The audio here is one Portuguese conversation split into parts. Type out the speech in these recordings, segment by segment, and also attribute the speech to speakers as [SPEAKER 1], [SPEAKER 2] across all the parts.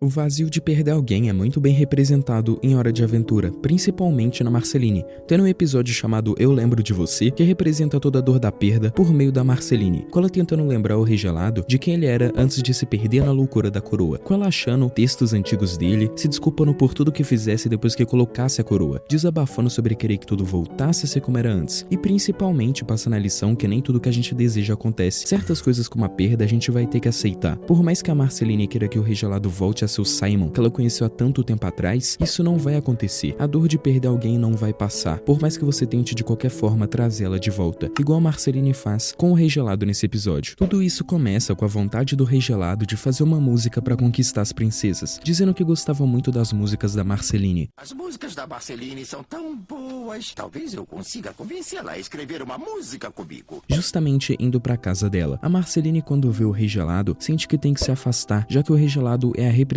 [SPEAKER 1] O vazio de perder alguém é muito bem representado em Hora de Aventura, principalmente na Marceline, tendo um episódio chamado Eu Lembro de Você, que representa toda a dor da perda por meio da Marceline, com ela tentando lembrar o Rei Gelado de quem ele era antes de se perder na loucura da coroa, com ela achando textos antigos dele, se desculpando por tudo que fizesse depois que colocasse a coroa, desabafando sobre querer que tudo voltasse a ser como era antes, e principalmente passando a lição que nem tudo que a gente deseja acontece. Certas coisas como a perda a gente vai ter que aceitar, por mais que a Marceline queira que o Rei Gelado volte a seu Simon, que ela conheceu há tanto tempo atrás, isso não vai acontecer. A dor de perder alguém não vai passar, por mais que você tente de qualquer forma trazê-la de volta, igual a Marceline faz com o Rei Gelado nesse episódio. Tudo isso começa com a vontade do Rei Gelado de fazer uma música para conquistar as princesas, dizendo que gostava muito das músicas da Marceline.
[SPEAKER 2] As músicas da Marceline são tão boas, talvez eu consiga convencê-la a escrever uma música comigo.
[SPEAKER 1] Justamente indo pra casa dela, a Marceline, quando vê o Rei Gelado, sente que tem que se afastar, já que o Rei Gelado é a representação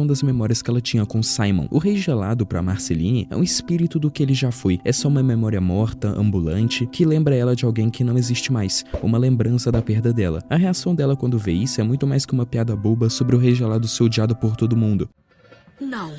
[SPEAKER 1] das memórias que ela tinha com Simon. O Rei Gelado pra Marceline é um espírito do que ele já foi, é só uma memória morta, ambulante, que lembra ela de alguém que não existe mais, uma lembrança da perda dela. A reação dela quando vê isso é muito mais que uma piada boba sobre o Rei Gelado ser odiado por todo mundo.
[SPEAKER 3] Não.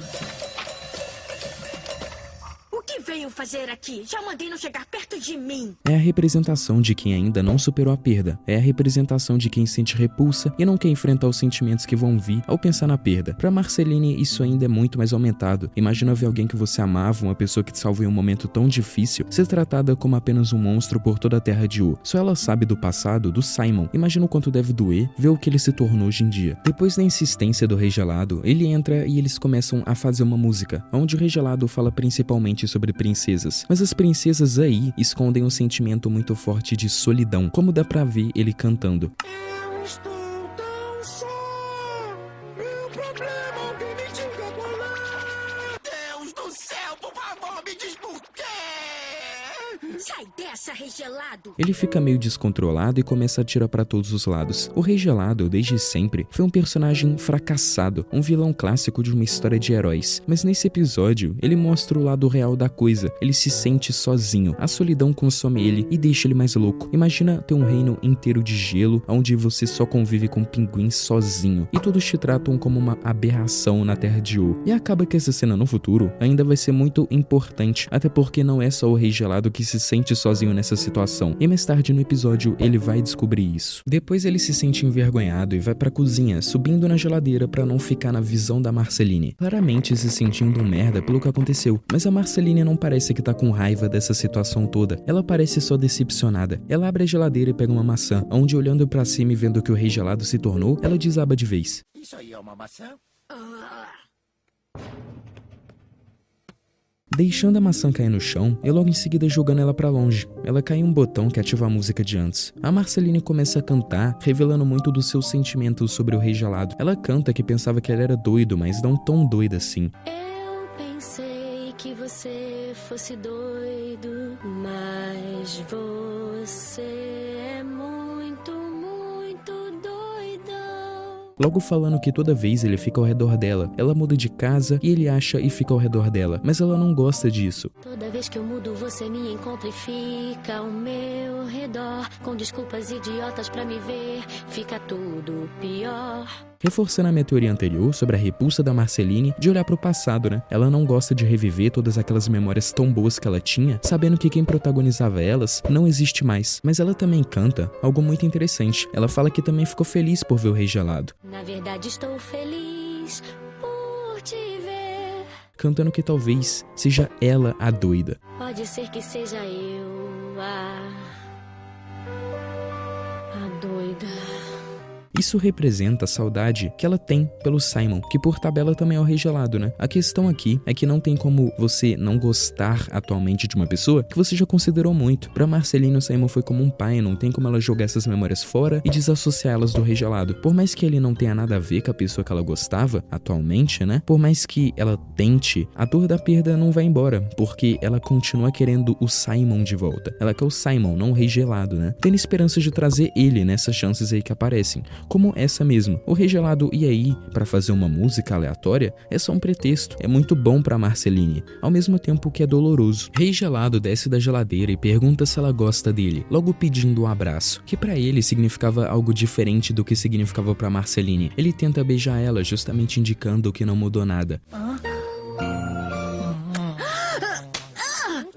[SPEAKER 3] O que veio fazer aqui? Já mandei não chegar perto de mim.
[SPEAKER 1] É a representação de quem ainda não superou a perda. É a representação de quem sente repulsa e não quer enfrentar os sentimentos que vão vir ao pensar na perda. Pra Marceline, isso ainda é muito mais aumentado. Imagina ver alguém que você amava, uma pessoa que te salvou em um momento tão difícil, ser tratada como apenas um monstro por toda a terra de U. Só ela sabe do passado, do Simon. Imagina o quanto deve doer ver o que ele se tornou hoje em dia. Depois da insistência do Rei Gelado, ele entra e eles começam a fazer uma música, onde o Rei Gelado fala principalmente sobre princesas. Mas as princesas aí escondem um sentimento muito forte de solidão, como dá pra ver ele cantando.
[SPEAKER 2] Eu estou tão só, meu problema alguém me diga qual é. Deus do céu, por favor, me diz por quê.
[SPEAKER 3] Sai dessa, Rei Gelado.
[SPEAKER 1] Ele fica meio descontrolado e começa a atirar pra todos os lados. O Rei Gelado, desde sempre, foi um personagem fracassado, um vilão clássico de uma história de heróis. Mas nesse episódio, ele mostra o lado real da coisa. Ele se sente sozinho. A solidão consome ele e deixa ele mais louco. Imagina ter um reino inteiro de gelo, onde você só convive com pinguins sozinho. E todos te tratam como uma aberração na Terra de U. E acaba que essa cena no futuro ainda vai ser muito importante, até porque não é só o Rei Gelado que se sente sozinho nessa situação, e mais tarde no episódio ele vai descobrir isso. Depois ele se sente envergonhado e vai pra cozinha, subindo na geladeira pra não ficar na visão da Marceline, claramente se sentindo um merda pelo que aconteceu, mas a Marceline não parece que tá com raiva dessa situação toda, ela parece só decepcionada. Ela abre a geladeira e pega uma maçã, onde olhando pra cima e vendo o que o Rei Gelado se tornou, ela desaba de vez.
[SPEAKER 2] Isso aí é uma maçã?
[SPEAKER 1] Deixando a maçã cair no chão e logo em seguida jogando ela pra longe. Ela cai em um botão que ativa a música de antes. A Marceline começa a cantar, revelando muito dos seus sentimentos sobre o Rei Gelado. Ela canta que pensava que ele era doido, mas não tão doido assim.
[SPEAKER 4] Eu pensei que você fosse doido, mas você é muito, muito doido.
[SPEAKER 1] Logo falando que toda vez ele fica ao redor dela, ela muda de casa e ele acha e fica ao redor dela, mas ela não gosta disso.
[SPEAKER 4] Toda vez que eu mudo, você me encontra e fica ao meu redor, com desculpas idiotas pra me ver, fica tudo pior.
[SPEAKER 1] Reforçando a minha teoria anterior sobre a repulsa da Marceline de olhar pro passado, né? Ela não gosta de reviver todas aquelas memórias tão boas que ela tinha, sabendo que quem protagonizava elas não existe mais. Mas ela também canta algo muito interessante. Ela fala que também ficou feliz por ver o Rei Gelado.
[SPEAKER 4] Na verdade, estou feliz por te ver.
[SPEAKER 1] Cantando que talvez seja ela a doida.
[SPEAKER 4] Pode ser que seja eu a doida.
[SPEAKER 1] Isso representa a saudade que ela tem pelo Simon, que por tabela também é o Rei Gelado, né? A questão aqui é que não tem como você não gostar atualmente de uma pessoa que você já considerou muito. Pra Marceline, o Simon foi como um pai, não tem como ela jogar essas memórias fora e desassociá-las do Rei Gelado. Por mais que ele não tenha nada a ver com a pessoa que ela gostava, atualmente, né? Por mais que ela tente, a dor da perda não vai embora, porque ela continua querendo o Simon de volta. Ela quer o Simon, não o Rei Gelado, né? Tendo esperança de trazer ele nessas chances aí que aparecem. como essa mesmo. O Rei Gelado e aí, pra fazer uma música aleatória, é só um pretexto. É muito bom pra Marceline, ao mesmo tempo que é doloroso. Rei Gelado desce da geladeira e pergunta se ela gosta dele, logo pedindo um abraço, que pra ele significava algo diferente do que significava pra Marceline. Ele tenta beijar ela, justamente indicando que não mudou nada.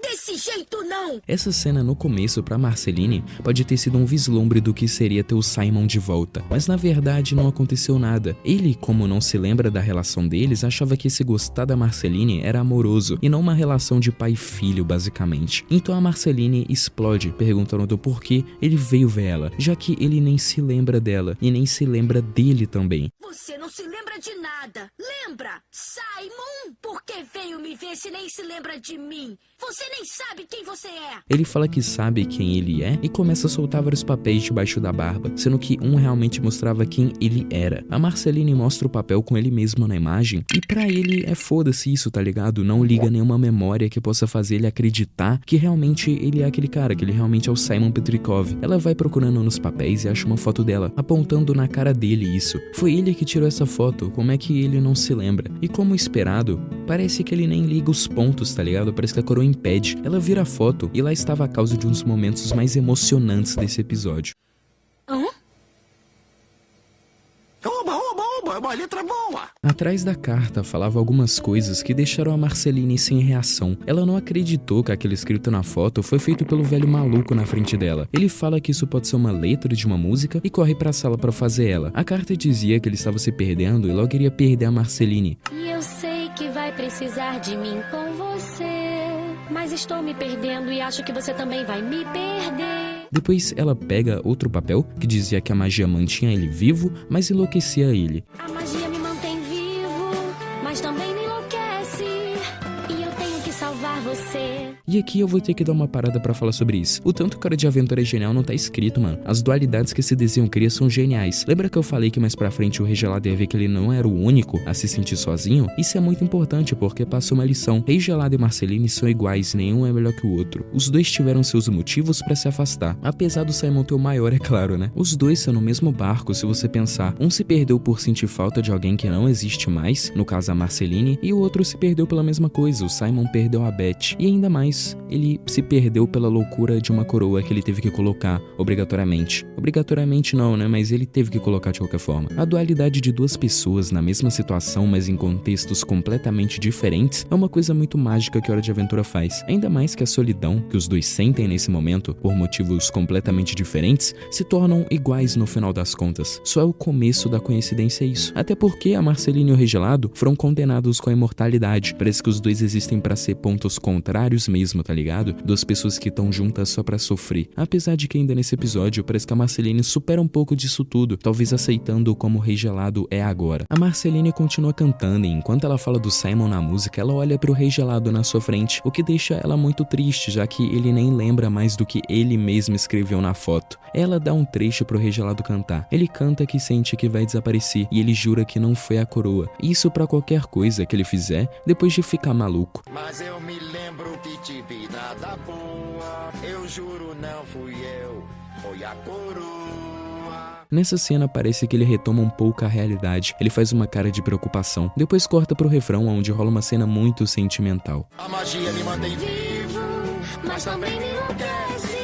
[SPEAKER 3] Desse jeito não!
[SPEAKER 1] Essa cena no começo pra Marceline pode ter sido um vislumbre do que seria ter o Simon de volta, mas na verdade não aconteceu nada. Ele, como não se lembra da relação deles, achava que esse gostar da Marceline era amoroso e não uma relação de pai e filho, basicamente. Então a Marceline explode, perguntando do porquê ele veio ver ela, já que ele nem se lembra dela e nem se lembra dele também.
[SPEAKER 3] Você não se lembra de nada. Lembra? Simon? Por que veio me ver se nem se lembra de mim? Você nem sabe quem você é.
[SPEAKER 1] Ele fala que sabe quem ele é e começa a soltar vários papéis debaixo da barba, sendo que um realmente mostrava quem ele era. A Marceline mostra o papel com ele mesmo na imagem e pra ele é foda-se isso, tá ligado? Não liga nenhuma memória que possa fazer ele acreditar que realmente ele é aquele cara, que ele realmente é o Simon Petrikov. Ela vai procurando nos papéis e acha uma foto dela, apontando na cara dele isso. Foi ele que tirou essa foto, como é que ele não se lembra? E como esperado, parece que ele nem liga os pontos, tá ligado? Parece que a coroa impede. Ela vira a foto e lá estava a causa de um dos momentos mais emocionantes desse episódio.
[SPEAKER 2] Oba, é uma letra boa.
[SPEAKER 1] Atrás da carta falava algumas coisas que deixaram a Marceline sem reação. Ela não acreditou que aquele escrito na foto foi feito pelo velho maluco na frente dela. Ele fala que isso pode ser uma letra de uma música e corre pra sala pra fazer ela. A carta dizia que ele estava se perdendo e logo iria perder a Marceline.
[SPEAKER 4] E eu sei que vai precisar de mim com você, mas estou me perdendo e acho que você também vai me perder.
[SPEAKER 1] Depois ela pega outro papel que dizia que a magia mantinha ele vivo, mas enlouquecia ele.
[SPEAKER 4] A magia me mantém vivo, mas também me enlouquece. E eu tenho que salvar você.
[SPEAKER 1] E aqui eu vou ter que dar uma parada pra falar sobre isso. O tanto que Hora de Aventura é genial não tá escrito, mano. As dualidades que esse desenho cria são geniais. Lembra que eu falei que mais pra frente o Rei Gelado ia ver que ele não era o único a se sentir sozinho? Isso é muito importante porque passa uma lição. Rei Gelado e Marceline são iguais, nenhum é melhor que o outro. Os dois tiveram seus motivos pra se afastar. Apesar do Simon ter o maior, é claro, né? Os dois são no mesmo barco, se você pensar. Um se perdeu por sentir falta de alguém que não existe mais, no caso a Marceline, e o outro se perdeu pela mesma coisa. O Simon perdeu a Beth. E ainda mais, ele se perdeu pela loucura de uma coroa que ele teve que colocar obrigatoriamente. Obrigatoriamente não, né? Mas ele teve que colocar de qualquer forma. A dualidade de duas pessoas na mesma situação, mas em contextos completamente diferentes, é uma coisa muito mágica que Hora de Aventura faz. Ainda mais que a solidão que os dois sentem nesse momento, por motivos completamente diferentes, se tornam iguais no final das contas. Só é o começo da coincidência isso. Até porque a Marceline e o Rei Gelado foram condenados com a imortalidade. Parece que os dois existem pra ser pontos contrários mesmo, tá ligado? Duas pessoas que estão juntas só pra sofrer. Apesar de que ainda nesse episódio parece que a Marceline supera um pouco disso tudo, talvez aceitando como o Rei Gelado é agora. A Marceline continua cantando e enquanto ela fala do Simon na música, ela olha pro Rei Gelado na sua frente, o que deixa ela muito triste, já que ele nem lembra mais do que ele mesmo escreveu na foto. Ela dá um trecho pro Rei Gelado cantar. Ele canta que sente que vai desaparecer e ele jura que não foi a coroa. Isso pra qualquer coisa que ele fizer depois de ficar maluco.
[SPEAKER 2] Mas eu me lembro que tive nada boa. Eu juro, não fui eu, foi a coroa.
[SPEAKER 1] Nessa cena parece que ele retoma um pouco a realidade. Ele faz uma cara de preocupação. Depois corta pro refrão, onde rola uma cena muito sentimental.
[SPEAKER 2] A magia me mantém vivo, mas também me enlouquece.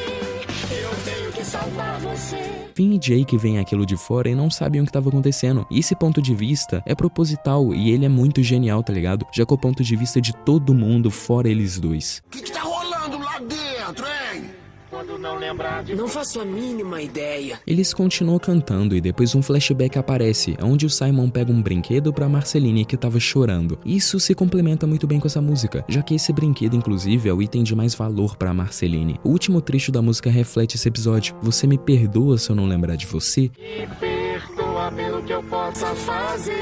[SPEAKER 2] Eu tenho que salvar você.
[SPEAKER 1] Finn e Jake veem aquilo de fora e não sabem o que estava acontecendo. E esse ponto de vista é proposital e ele é muito genial, tá ligado? Já que é o ponto de vista de todo mundo, fora eles dois.
[SPEAKER 2] O que tá rolando lá dentro, hein? Quando não lembrar de...
[SPEAKER 5] Não faço a mínima ideia.
[SPEAKER 1] Eles continuam cantando e depois um flashback aparece, onde o Simon pega um brinquedo pra Marceline que tava chorando. Isso se complementa muito bem com essa música, já que esse brinquedo inclusive é o item de mais valor pra Marceline. O último trecho da música reflete esse episódio. Você me perdoa se eu não lembrar de você?
[SPEAKER 2] Me perdoa pelo que eu possa fazer.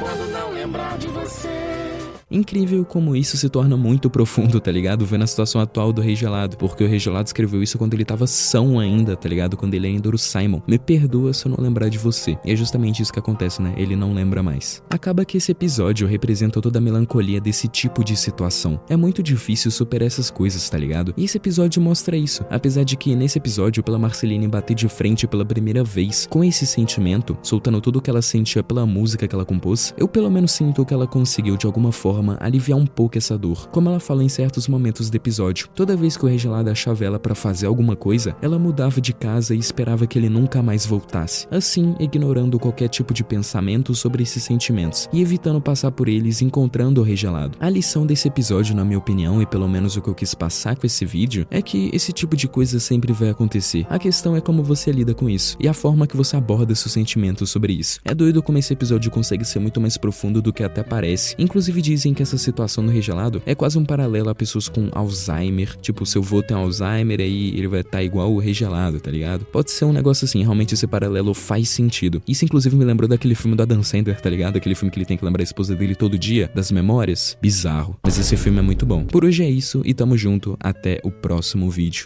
[SPEAKER 4] quando não lembrar de você.
[SPEAKER 1] Incrível como isso se torna muito profundo, tá ligado? Vendo a situação atual do Rei Gelado, porque o Rei Gelado escreveu isso quando ele tava são ainda, tá ligado? Quando ele ainda era o Simon. Me perdoa se eu não lembrar de você. E é justamente isso que acontece, né? Ele não lembra mais. Acaba que esse episódio representa toda a melancolia desse tipo de situação. É muito difícil superar essas coisas, tá ligado? E esse episódio mostra isso. Apesar de que nesse episódio, pela Marceline bater de frente pela primeira vez com esse sentimento, soltando tudo o que ela sentia pela música que ela compôs, eu pelo menos sinto que ela conseguiu de alguma forma aliviar um pouco essa dor. Como ela fala em certos momentos do episódio, toda vez que o Rei Gelado achava ela pra fazer alguma coisa, ela mudava de casa e esperava que ele nunca mais voltasse, assim ignorando qualquer tipo de pensamento sobre esses sentimentos e evitando passar por eles encontrando o Rei Gelado. A lição desse episódio, na minha opinião, e pelo menos o que eu quis passar com esse vídeo, é que esse tipo de coisa sempre vai acontecer. A questão é como você lida com isso e a forma que você aborda seus sentimentos sobre isso. É doido como esse episódio consegue ser muito mais profundo do que até parece. Inclusive dizem que essa situação no Rei Gelado é quase um paralelo a pessoas com Alzheimer. Tipo, seu avô tem Alzheimer aí ele vai estar igual o Rei Gelado, tá ligado? Pode ser um negócio assim, realmente esse paralelo faz sentido. Isso inclusive me lembrou daquele filme do Adam Sandler, tá ligado? Aquele filme que ele tem que lembrar a esposa dele todo dia, das memórias. Bizarro. Mas esse filme é muito bom. Por hoje é isso e tamo junto. Até o próximo vídeo.